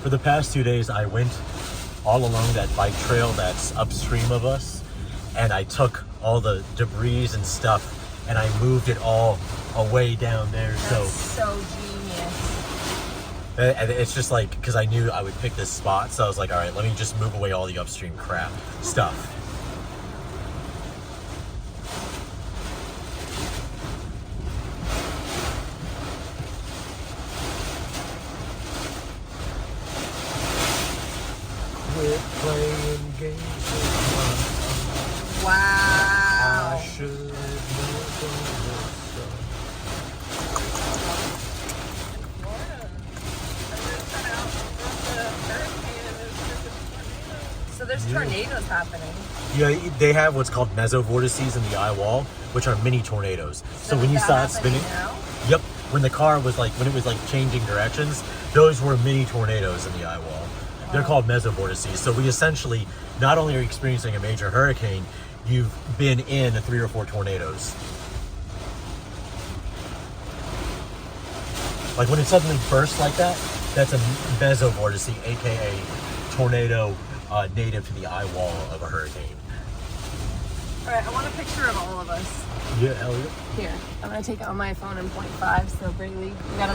For the past 2 days, I went all along that bike trail that's upstream of us, and I took all the debris and stuff, and I moved it all away down there. That's so genius. And it's just like, because I knew I would pick this spot, so I was like, all right, let me just move away all the upstream crap stuff. Quit playing games with my Wow. I should know So there's tornadoes happening. Yeah, they have what's called mesovortices in the Eyewall, which are mini tornadoes. So when you saw it spinning, yep, when the car was like, when it was like changing directions, those were mini tornadoes in the Eyewall. They're called mesovortices. So we essentially, not only are you experiencing a major hurricane, you've been in 3 or 4 tornadoes. Like when it suddenly bursts like that, that's a mesovortice, aka tornado native to the eyewall of a hurricane. All right, I want a picture of all of us. Yeah, hell yeah. Here, I'm gonna take it on my phone in 0.5. So Braylee, you gotta.